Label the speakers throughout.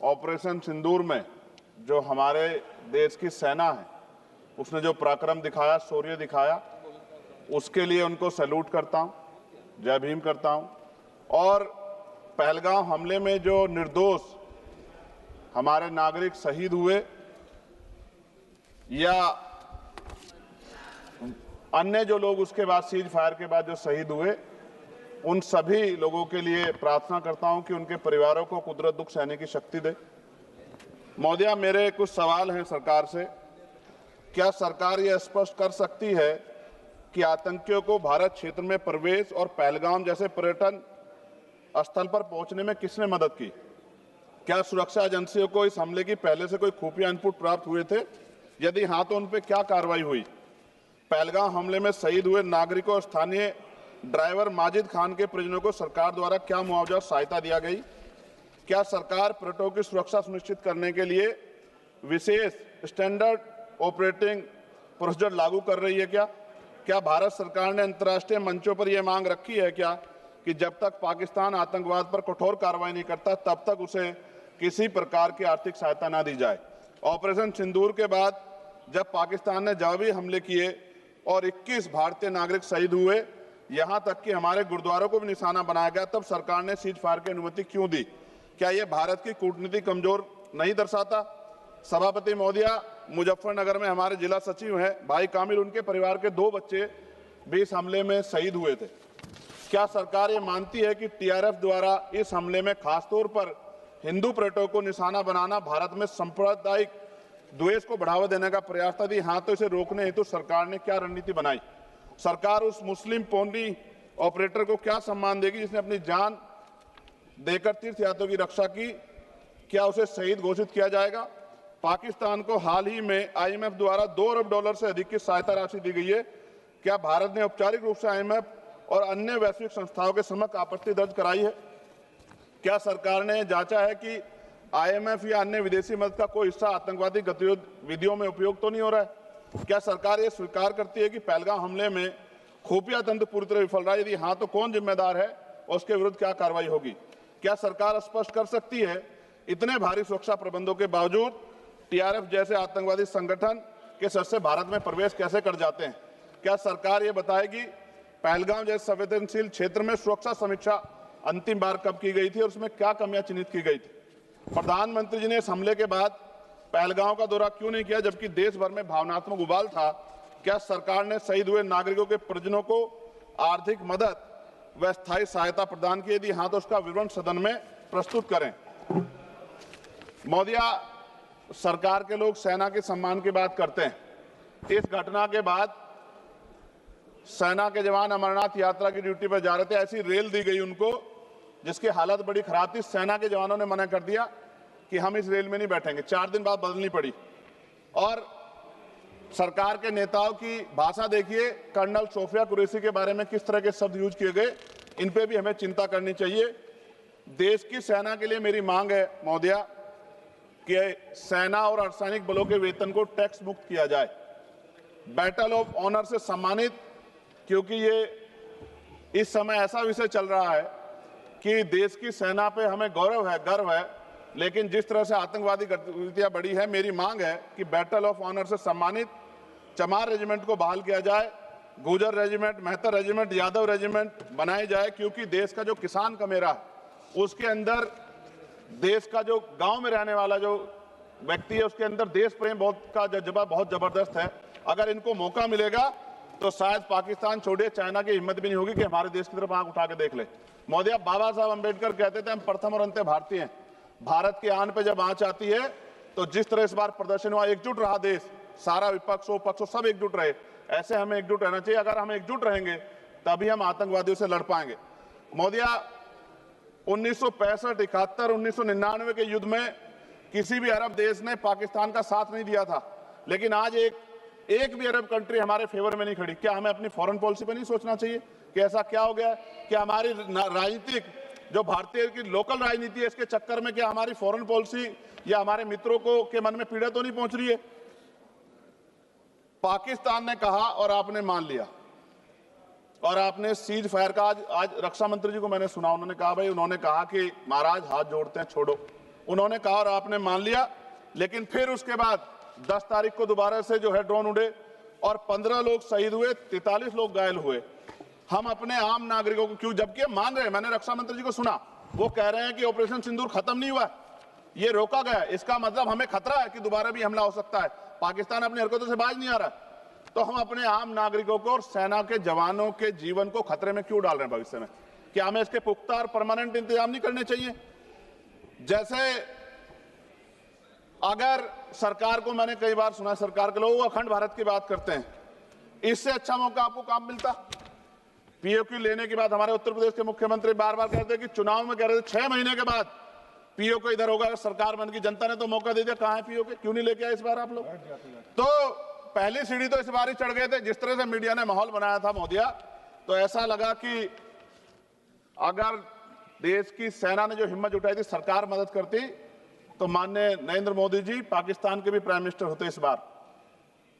Speaker 1: Operation सिंदूर में जो हमारे देश की सेना है उसने जो पराक्रम दिखाया, शौर्य दिखाया, उसके लिए उनको सैल्यूट करता हूं, जय भीम करता हूं। और पहलगाम हमले में जो निर्दोष हमारे नागरिक शहीद हुए या अन्य जो लोग उसके बाद सीज फायर के बाद जो शहीद हुए, उन सभी लोगों के लिए प्रार्थना करता हूं कि उनके परिवारों को कुदरत दुख सहने की शक्ति दे। महोदया, मेरे कुछ सवाल हैं सरकार से। क्या सरकार यह स्पष्ट कर सकती है कि आतंकियों को भारत क्षेत्र में प्रवेश और पहलगाम जैसे पर्यटन स्थल पर पहुंचने में किसने मदद की? क्या सुरक्षा एजेंसियों को इस हमले की पहले से कोई खुफिया इनपुट प्राप्त हुए थे? यदि हां, तो उन पर क्या कार्रवाई हुई? पहलगाम हमले में शहीद हुए नागरिकों और स्थानीय ड्राइवर माजिद खान के परिजनों को सरकार द्वारा क्या मुआवजा और सहायता दिया गई? क्या सरकार पर्यटकों की सुरक्षा सुनिश्चित करने के लिए विशेष स्टैंडर्ड ऑपरेटिंग प्रोसीजर लागू कर रही है? क्या भारत सरकार ने अंतर्राष्ट्रीय मंचों पर यह मांग रखी है कि जब तक पाकिस्तान आतंकवाद पर कठोर कार्रवाई नहीं करता तब तक उसे किसी प्रकार की आर्थिक सहायता न दी जाए? ऑपरेशन सिंदूर के बाद जब पाकिस्तान ने जवाबी हमले किए और 21 भारतीय नागरिक शहीद हुए, यहां तक कि हमारे गुरुद्वारों को भी निशाना बनाया गया, तब सरकार ने सीज फायर की अनुमति क्यों दी? क्या यह भारत की कूटनीति कमजोर नहीं दर्शाता? सभापति महोदया, मुजफ्फरनगर में हमारे जिला सचिव हैं भाई कामिल, उनके परिवार के 2 बच्चे भी इस हमले में शहीद हुए थे। क्या सरकार ये मानती है कि टीआरएफ द्वारा इस हमले में खासतौर पर हिंदू पर्यटकों को निशाना बनाना भारत में सांप्रदायिक द्वेष को बढ़ावा देने का प्रयास था? यदि हां, तो इसे रोकने हेतु सरकार ने क्या रणनीति बनाई? सरकार उस मुस्लिम पोनी ऑपरेटर को क्या सम्मान देगी जिसने अपनी जान देकर तीर्थ यात्रियों की रक्षा की? क्या उसे शहीद घोषित किया जाएगा? पाकिस्तान को हाल ही में आईएमएफ द्वारा $2 अरब से अधिक की सहायता राशि दी गई है। क्या भारत ने औपचारिक रूप से आईएमएफ और अन्य वैश्विक संस्थाओं के समक्ष आपत्ति दर्ज कराई है? क्या सरकार ने जांचा है कि आईएमएफ या अन्य विदेशी मदद का कोई हिस्सा आतंकवादी गतिविधियों में उपयोग तो नहीं हो रहा है? क्या सरकार ये स्वीकार करती है कि पहलगाम हमले में खुफिया तंत्र पूरी तरह विफल रहा है? यदि हां, तो कौन जिम्मेदार है और उसके विरुद्ध क्या कार्रवाई होगी? क्या सरकार स्पष्ट कर सकती है इतने भारी सुरक्षा प्रबंधों के बावजूद टीआरएफ जैसे आतंकवादी संगठन के सदस्य भारत में प्रवेश कैसे कर जाते हैं? क्या सरकार ये बताएगी पहलगाम जैसे संवेदनशील क्षेत्र में सुरक्षा समीक्षा अंतिम बार कब की गई थी और उसमें क्या कमियां चिन्हित की गई थी? प्रधानमंत्री जी ने इस हमले के बाद पहलगाम का दौरा क्यों नहीं किया जबकि देश भर में भावनात्मक उबाल था? क्या सरकार ने शहीद हुए नागरिकों के परिजनों को आर्थिक मदद व स्थायी सहायता प्रदान की? यदि हां, तो उसका विवरण सदन में प्रस्तुत करें। महोदया, सरकार के लोग सेना के सम्मान की बात करते हैं। इस घटना के बाद सेना के जवान अमरनाथ यात्रा की ड्यूटी पर जा रहे थे, ऐसी रेल दी गई उनको जिसकी हालत बड़ी खराब थी। सेना के जवानों ने मना कर दिया कि हम इस रेल में नहीं बैठेंगे। 4 दिन बाद बदलनी पड़ी। और सरकार के नेताओं की भाषा देखिए, कर्नल सोफिया कुरैशी के बारे में किस तरह के शब्द यूज किए गए, इन पे भी हमें चिंता करनी चाहिए। देश की सेना के लिए मेरी मांग है महोदया कि सेना और अर्धसैनिक बलों के वेतन को टैक्स मुक्त किया जाए, बैटल ऑफ ऑनर से सम्मानित, क्योंकि ये इस समय ऐसा विषय चल रहा है कि देश की सेना पे हमें गौरव है, गर्व है, लेकिन जिस तरह से आतंकवादी गतिविधियां बढ़ी है, मेरी मांग है कि बैटल ऑफ ऑनर से सम्मानित चमार रेजिमेंट को बहाल किया जाए, Gurjar regiment, Mehtar regiment, Yadav regiment बनाए जाए, क्योंकि देश का जो किसान का मेरा उसके अंदर देश का जो गांव में रहने वाला जो व्यक्ति है उसके अंदर देश प्रेम का जज्बा बहुत जबरदस्त है। अगर इनको मौका मिलेगा तो शायद पाकिस्तान छोड़िए, चाइना की हिम्मत भी नहीं होगी कि हमारे देश की तरफ आंख उठा के देख ले। महोदया, बाबा साहब अंबेडकर कहते थे हम प्रथम और अंत्य भारतीय हैं। भारत की आन पे जब आंच आती है तो जिस तरह इस बार प्रदर्शन हुआ, एकजुट रहा देश, सारा विपक्ष हो पक्ष हो सब एकजुट रहे, ऐसे हमें एकजुट रहना चाहिए। अगर हम एकजुट रहेंगे तभी हम आतंकवादियों से लड़ पाएंगे। महोदया, 1965, 71, 1999 के युद्ध में किसी भी अरब देश ने पाकिस्तान का साथ नहीं दिया था, लेकिन आज एक भी अरब कंट्री हमारे फेवर में नहीं खड़ी। क्या हमें अपनी फॉरेन पॉलिसी पर नहीं सोचना चाहिए कि ऐसा क्या हो गया कि हमारी राजनीतिक जो भारतीय की लोकल राजनीति है, इसके चक्कर में क्या हमारी फॉरेन पॉलिसी या हमारे मित्रों को के मन में पीड़ा तो नहीं पहुंच रही है? पाकिस्तान ने कहा और आपने मान लिया, और आपने सीज फायर का आज रक्षा मंत्री जी को मैंने सुना, उन्होंने कहा भाई, उन्होंने कहा कि महाराज हाथ जोड़ते हैं, छोड़ो। उन्होंने कहा और आपने मान लिया, लेकिन फिर उसके बाद 10 तारीख को दोबारा से जो है ड्रोन उड़े और 15 लोग शहीद हुए, 43 लोग घायल हुए। हम अपने आम नागरिकों को क्यों, जबकि मान रहे हैं, मैंने रक्षा मंत्री जी को सुना, वो कह रहे हैं कि ऑपरेशन सिंदूर खत्म नहीं हुआ, ये रोका गया, इसका मतलब हमें खतरा है कि दोबारा भी हमला हो सकता है, पाकिस्तान अपनी हरकतों से बाज नहीं आ रहा। तो हम अपने आम नागरिकों को और सेना के जवानों के जीवन को खतरे में क्यों डाल रहे हैं भविष्य में? क्या हमें इसके पुख्ता और परमानेंट इंतजाम नहीं करने चाहिए? जैसे अगर सरकार को, मैंने कई बार सुना सरकार के लोग अखंड भारत की बात करते हैं, इससे अच्छा मौका आपको काम मिलता। पीओक्यू लेने के बाद हमारे उत्तर प्रदेश के मुख्यमंत्री बार बार कहते हैं कि चुनाव में कह रहे थे 6 महीने के बाद पीओक्यू इधर होगा, अगर सरकार बन गई, जनता ने तो मौका दे दिया, कहां है पीओक्यू? क्यों नहीं लेके आए इस बार आप लोग? तो पहली सीढ़ी तो इस बार ही चढ़ गए थे। जिस तरह से मीडिया ने माहौल बनाया था मोदिया, तो ऐसा लगा कि अगर देश की सेना ने जो हिम्मत जुटाई थी, सरकार मदद करती, तो माननीय नरेंद्र मोदी जी पाकिस्तान के भी प्राइम मिनिस्टर होते इस बार,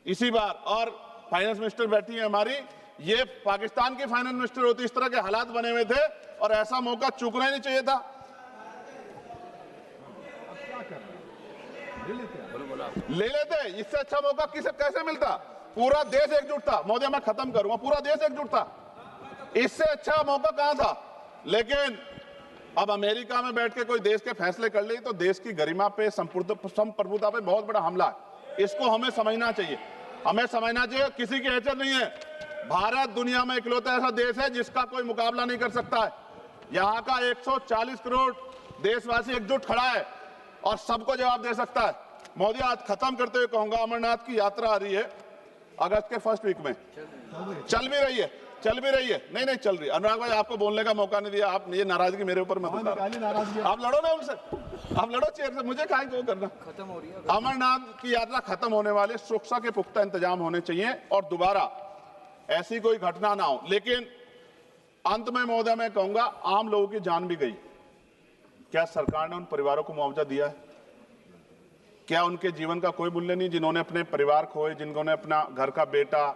Speaker 1: इसी बार, और फाइनेंस मिनिस्टर बैठी है हमारी, ये पाकिस्तान की फाइनेंस मिनिस्टर होती। इस तरह के हालात बने हुए थे और ऐसा मौका चूकना ही नहीं चाहिए था। ले लेते, इससे अच्छा मौका किसे कैसे मिलता? पूरा देश एकजुट था। मोदी, मैं खत्म करूंगा, पूरा देश एकजुट था, इससे अच्छा मौका कहां था? लेकिन अब अमेरिका में बैठ के कोई देश के फैसले कर ले तो देश की गरिमा पे, संप्रभुता पे बहुत बड़ा हमला है। इसको हमें समझना चाहिए, हमें समझना चाहिए किसी की हैसियत नहीं है। भारत दुनिया में इकलौता ऐसा देश है जिसका कोई मुकाबला नहीं कर सकता है। यहाँ का 140 करोड़ देशवासी एकजुट खड़ा है और सबको जवाब दे सकता है। मोदी, आज खत्म करते हुए कहूंगा, अमरनाथ की यात्रा आ रही है अगस्त के फर्स्ट वीक में, चल भी रही है, नहीं चल रही। अनुराग भाई, आपको बोलने का मौका नहीं दिया, आप ये नाराजगी मेरे ऊपर मत उतारो। आप लड़ो ना उनसे, आप लड़ो चेयर से, मुझे काहे को करना। खत्म हो रही है अमरनाथ की यात्रा, खत्म होने वाले, सुरक्षा के पुख्ता इंतजाम होने चाहिए और दोबारा ऐसी कोई घटना ना हो। लेकिन अंत में महोदय मैं कहूंगा, आम लोगों की जान भी गई, क्या सरकार ने उन परिवारों को मुआवजा दिया है? क्या उनके जीवन का कोई मूल्य नहीं? जिन्होंने अपने परिवार खोए, जिन्होंने अपना घर का बेटा,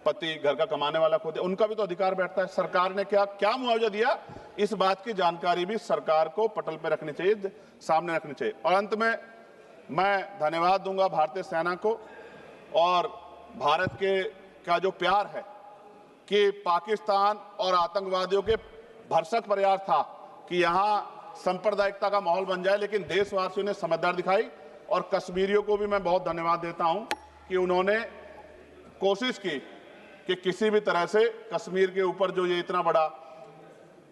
Speaker 1: पति, घर का कमाने वाला खो दिया, उनका भी तो अधिकार बैठता है। सरकार ने क्या मुआवजा दिया, इस बात की जानकारी भी सरकार को पटल पर रखनी चाहिए, सामने रखनी चाहिए। और अंत में मैं धन्यवाद दूंगा भारतीय सेना को और भारत के का जो प्यार है कि पाकिस्तान और आतंकवादियों के भरसक प्रयास था कि यहां सांप्रदायिकता का माहौल बन जाए, लेकिन देशवासियों ने समझदारी दिखाई। और कश्मीरियों को भी मैं बहुत धन्यवाद देता हूं कि उन्होंने कोशिश की कि किसी भी तरह से कश्मीर के ऊपर जो ये इतना बड़ा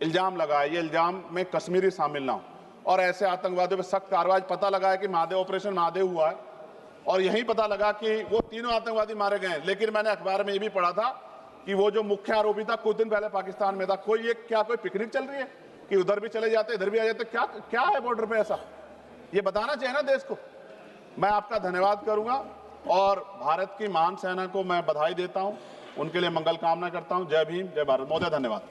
Speaker 1: इल्जाम लगा है, ये इल्जाम में कश्मीरी शामिल ना हो और ऐसे आतंकवादियों पर सख्त कार्रवाई। पता लगा है कि महादेव, ऑपरेशन महादेव हुआ है और यही पता लगा कि वो तीनों आतंकवादी मारे गए। लेकिन मैंने अखबार में ये भी पढ़ा था कि वो जो मुख्य आरोपी था कुछ दिन पहले पाकिस्तान में था। कोई पिकनिक चल रही है कि उधर भी चले जाते, इधर भी आ जाते? क्या है बॉर्डर पे ऐसा? ये बताना चाहिए ना देश को। मैं आपका धन्यवाद करूंगा और भारत की महान सेना को मैं बधाई देता हूं, उनके लिए मंगल कामना करता हूं। जय भीम, जय भारत। महोदय, धन्यवाद।